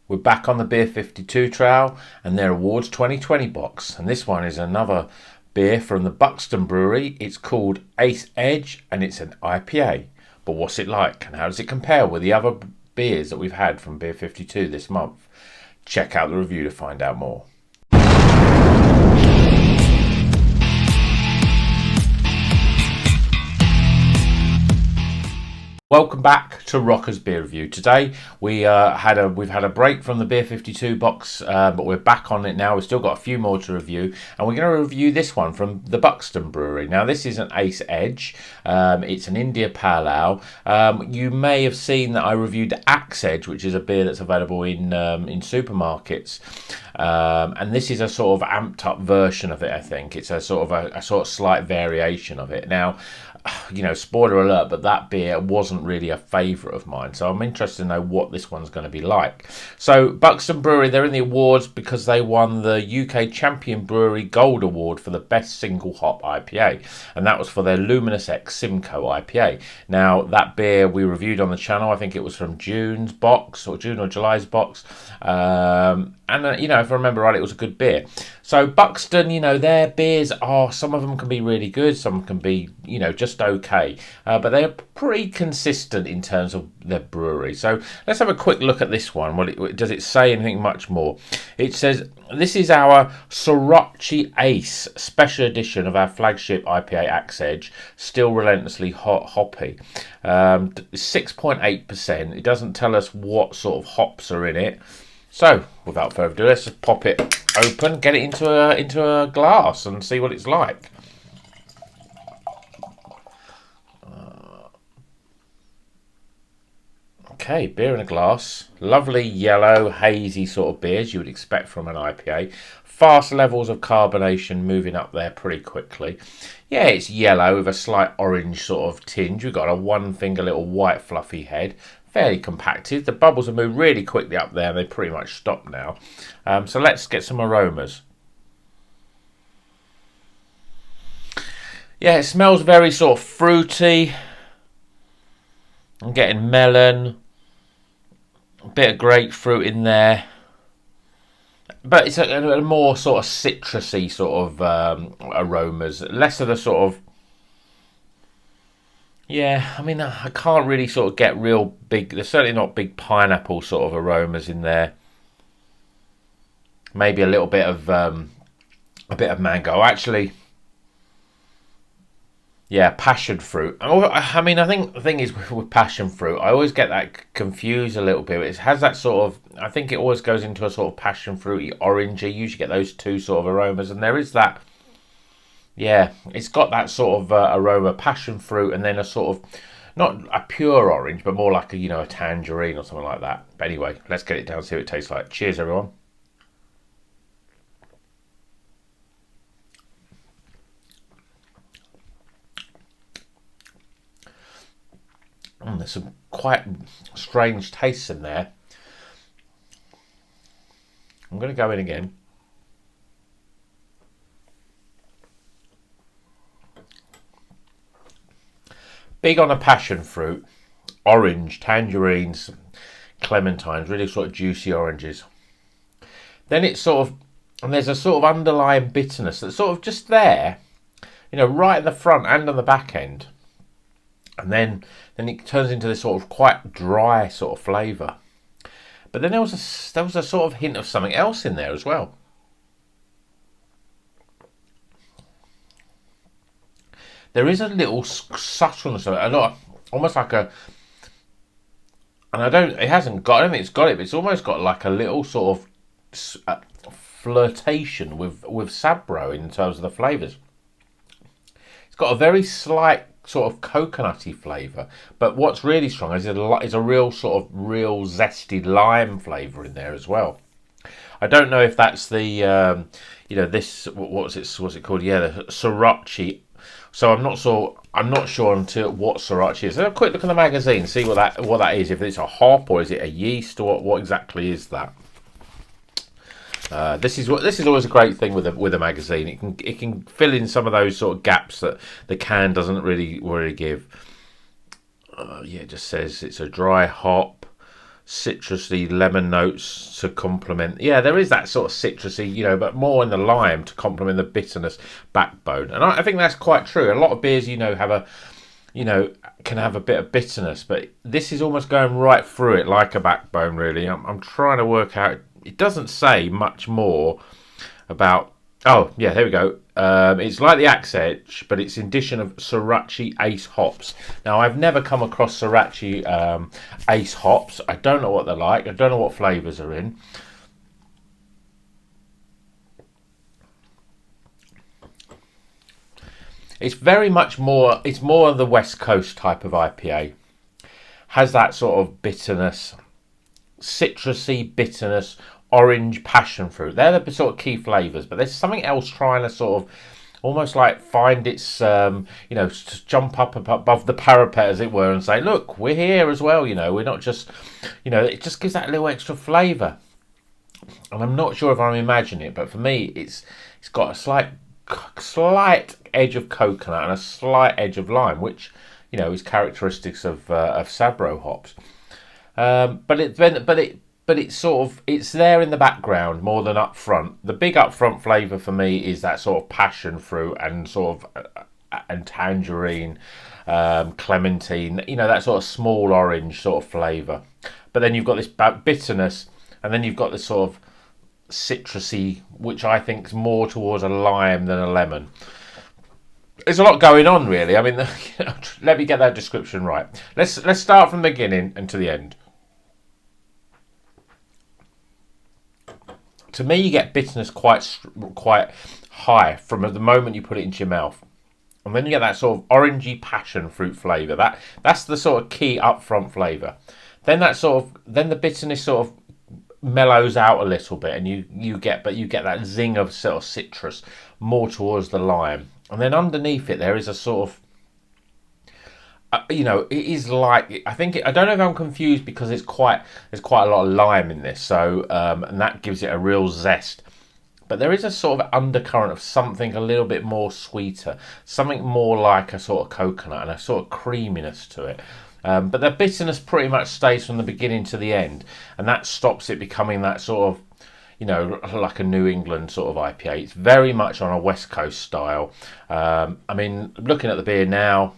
We're back on the Beer52 trail and their Awards 2020 box. And this one is another beer from the Buxton Brewery. It's called Ace Edge and it's an IPA. But what's it like and how does it compare with the other beers that we've had from Beer52 this month? Check out the review to find out more. Welcome back to Rocker's Beer Review. Today we've had a break from the Beer52 box, but we're back on it now. We've still got a few more to review, and we're going to review this one from the Buxton Brewery. Now this is an Ace Edge. It's an India Pale Ale. You may have seen that I reviewed Ace Edge, which is a beer that's available in supermarkets. And this is a sort of amped up version of it. I think it's a sort of slight variation of it. Now, you know, spoiler alert, but that beer wasn't really a favourite of mine, so I'm interested to know what this one's going to be like. So Buxton Brewery, they're in the awards because they won the UK Champion Brewery Gold Award for the best single hop IPA, and that was for their Luminous X Simcoe IPA. Now that beer we reviewed on the channel, I think it was from June's box or June or July's box, and you know, if I remember right, it was a good beer. So Buxton, you know, their beers are, some of them can be really good, some can be, you know, just okay, but they're pretty consistent in terms of their brewery. So let's have a quick look at this one. Does it say anything much more? It says this is our Sriracha Ace special edition of our flagship IPA Ace Edge, still relentlessly hoppy. 6.8%. It doesn't tell us what sort of hops are in it. So, without further ado, let's just pop it open, get it into a glass and see what it's like. Okay, beer in a glass. Lovely yellow, hazy sort of beers you would expect from an IPA. Fast levels of carbonation moving up there pretty quickly. Yeah, it's yellow with a slight orange sort of tinge. We've got a one finger little white fluffy head. Fairly compacted. The bubbles have moved really quickly up there and they pretty much stopped now. So let's get some aromas. Yeah, it smells very sort of fruity. I'm getting melon, a bit of grapefruit in there. But it's a more sort of citrusy sort of aromas. Less of the sort of, yeah, I mean, I can't really sort of get real big, there's certainly not big pineapple sort of aromas in there. Maybe a little bit of mango. Actually, yeah, passion fruit. I mean, I think the thing is with passion fruit, I always get that confused a little bit. It has that sort of, I think it always goes into a sort of passion fruity orange. You usually get those two sort of aromas, and there is that. Yeah, it's got that sort of aroma, passion fruit, and then a sort of, not a pure orange, but more like a, you know, a tangerine or something like that. But anyway, let's get it down and see what it tastes like. Cheers, everyone. There's some quite strange tastes in there. I'm going to go in again. Big on a passion fruit, orange, tangerines, clementines, really sort of juicy oranges. Then it's sort of, and there's a sort of underlying bitterness that's sort of just there, you know, right in the front and on the back end. And then it turns into this sort of quite dry sort of flavour. But then there was a sort of hint of something else in there as well. There is a little subtleness of it, a lot, almost like a, and I don't think it's got it, but it's almost got like a little sort of flirtation with Sabro in terms of the flavours. It's got a very slight sort of coconutty flavour, but what's really strong is a real sort of real zesty lime flavour in there as well. I don't know if that's the you know, this, what's it called? Yeah, the Sriracha. So I'm not sure until what Sriracha is. Let's have a quick look at the magazine, see what that is. If it's a hop or is it a yeast, or what exactly is that? This is always a great thing with a magazine. It can fill in some of those sort of gaps that the can doesn't really give. Yeah, it just says it's a dry hop, citrusy lemon notes to complement. Yeah, there is that sort of citrusy, you know, but more in the lime to complement the bitterness backbone. And I think that's quite true. A lot of beers, you know, have a, you know, can have a bit of bitterness, but this is almost going right through it like a backbone, really. I'm trying to work out. It doesn't say much more about. Oh, yeah, there we go. It's like the Ace Edge, but it's an addition of Sriracha Ace hops. Now, I've never come across Sriracha Ace hops. I don't know what they're like. I don't know what flavours are in. It's very much more, it's more of the West Coast type of IPA. Has that sort of bitterness, citrusy bitterness, orange, passion fruit. They're the sort of key flavours, but there's something else trying to sort of almost like find its, you know, to jump up above the parapet, as it were, and say, look, we're here as well, you know, we're not just, you know, it just gives that little extra flavour. And I'm not sure if I'm imagining it, but for me, it's got a slight edge of coconut and a slight edge of lime, which, you know, is characteristics of Sabro hops. But it's sort of, it's there in the background more than up front. The big up front flavour for me is that sort of passion fruit and sort of and tangerine, clementine, you know, that sort of small orange sort of flavour. But then you've got this bitterness, and then you've got this sort of citrusy, which I think is more towards a lime than a lemon. There's a lot going on, really. I mean, you know, let me get that description right. Let's start from the beginning and to the end. To me, you get bitterness quite high from the moment you put it into your mouth. And then you get that sort of orangey passion fruit flavour. That's the sort of key upfront flavour. Then the bitterness sort of mellows out a little bit, and you get that zing of sort of citrus more towards the lime. And then underneath it, there is a sort of, you know, it is like, I don't know if I'm confused because there's quite a lot of lime in this, so and that gives it a real zest. But there is a sort of undercurrent of something a little bit more sweeter, something more like a sort of coconut and a sort of creaminess to it. But the bitterness pretty much stays from the beginning to the end, and that stops it becoming that sort of, you know, like a New England sort of IPA. It's very much on a West Coast style. I mean, looking at the beer now,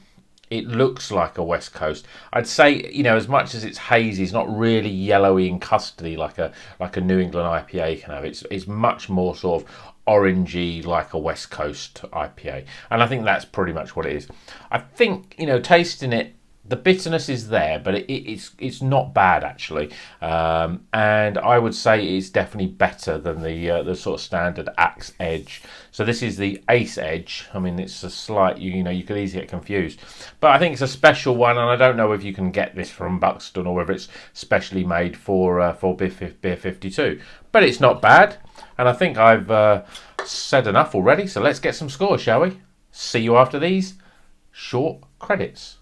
it looks like a West Coast. I'd say, you know, as much as it's hazy, it's not really yellowy and custardy like a New England IPA can have. It's much more sort of orangey like a West Coast IPA. And I think that's pretty much what it is. I think, you know, tasting it, the bitterness is there, but it's not bad actually, and I would say it's definitely better than the sort of standard Ace Edge. So this is the Ace Edge. I mean, it's a slight, you know, you could easily get confused, but I think it's a special one, and I don't know if you can get this from Buxton or whether it's specially made for Beer 52. But it's not bad, and I think I've said enough already. So let's get some scores, shall we? See you after these short credits.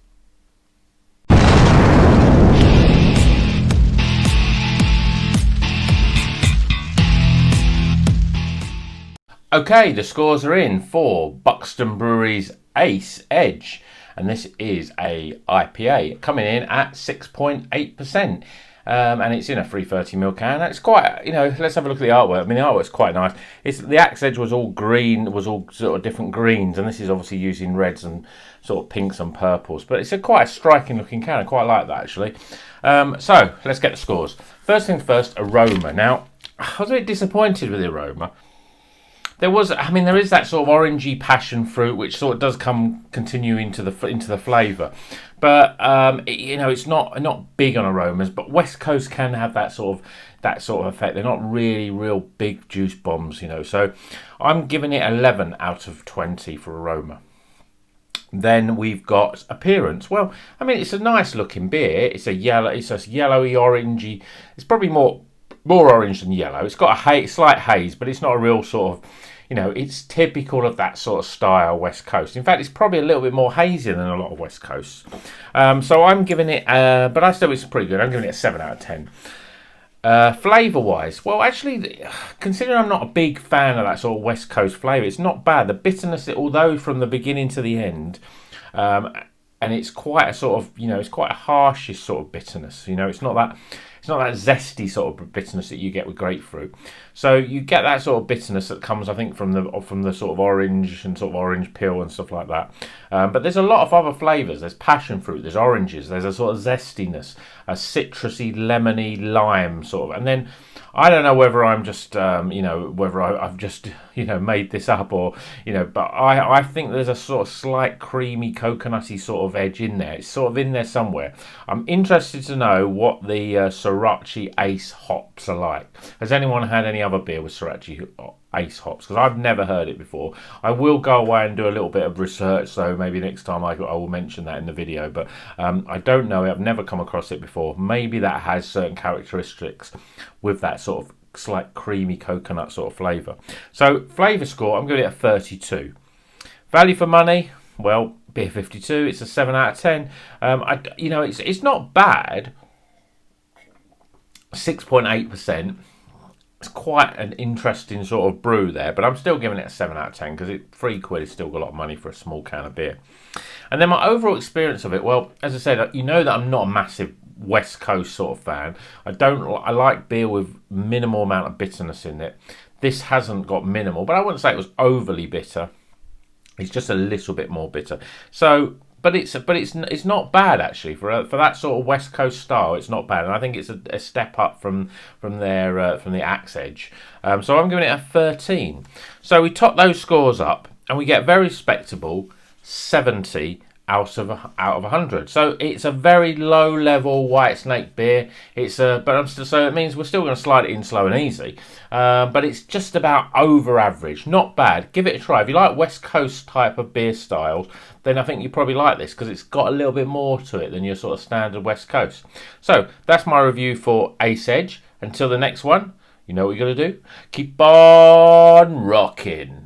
Okay, the scores are in for Buxton Brewery's Ace Edge, and this is a IPA coming in at 6.8%, and it's in a 330ml can. It's quite, you know, let's have a look at the artwork. I mean, the artwork's quite nice. The Ace Edge was all green, was all sort of different greens, and this is obviously using reds and sort of pinks and purples, but it's quite a striking looking can. I quite like that actually. So let's get the scores. First things first, aroma. Now, I was a bit disappointed with the aroma. There is that sort of orangey passion fruit, which sort of does continue into the flavour, but you know, it's not big on aromas. But West Coast can have that sort of effect. They're not really real big juice bombs, you know. So I'm giving it 11 out of 20 for aroma. Then we've got appearance. Well, I mean, it's a nice looking beer. It's a yellowy, orangey. It's probably more orange than yellow. It's got a slight haze, but it's not a real sort of, you know, it's typical of that sort of style West Coast. In fact, it's probably a little bit more hazy than a lot of West Coasts. So I'm giving it, but I still, it's pretty good. I'm giving it a 7 out of 10. Flavour-wise, well, actually, considering I'm not a big fan of that sort of West Coast flavour, it's not bad. The bitterness, although from the beginning to the end, and it's quite a sort of, you know, it's quite a harshish sort of bitterness. You know, it's not it's not that zesty sort of bitterness that you get with grapefruit. So you get that sort of bitterness that comes, I think, from the sort of orange and sort of orange peel and stuff like that. But there's a lot of other flavours. There's passion fruit, there's oranges, there's a sort of zestiness, a citrusy, lemony, lime sort of, and then I don't know whether I'm just, whether I've just, made this up or, but I think there's a sort of slight creamy, coconutty sort of edge in there. It's sort of in there somewhere. I'm interested to know what the Sriracha Ace hops are like. Has anyone had any other beer with Sriracha Ace hops? Because I've never heard it before. I will go away and do a little bit of research, so maybe next time I will mention that in the video, but I don't know. I've never come across it before. Maybe that has certain characteristics with that sort of slight creamy coconut sort of flavour. So flavour score, I'm giving it a 32. Value for money, well, Beer52, it's a 7 out of 10. It's not bad. 6.8%. It's quite an interesting sort of brew there, but I'm still giving it a 7 out of 10 because £3 is still a lot of money for a small can of beer. And then my overall experience of it, well, as I said, that I'm not a massive West Coast sort of fan. I like beer with minimal amount of bitterness in it. This hasn't got minimal, but I wouldn't say it was overly bitter. It's just a little bit more bitter. So, but it's not bad actually for that sort of West Coast style. It's not bad, and I think it's a step up from the Ace Edge. So I'm giving it a 13. So we top those scores up, and we get very respectable 70 out of 100. So it's a very low level White Snake beer. So it means we're still going to slide it in slow and easy. But it's just about over average. Not bad. Give it a try. If you like West Coast type of beer styles, then I think you probably like this because it's got a little bit more to it than your sort of standard West Coast. So that's my review for Ace Edge. Until the next one, you know what you got to do? Keep on rocking.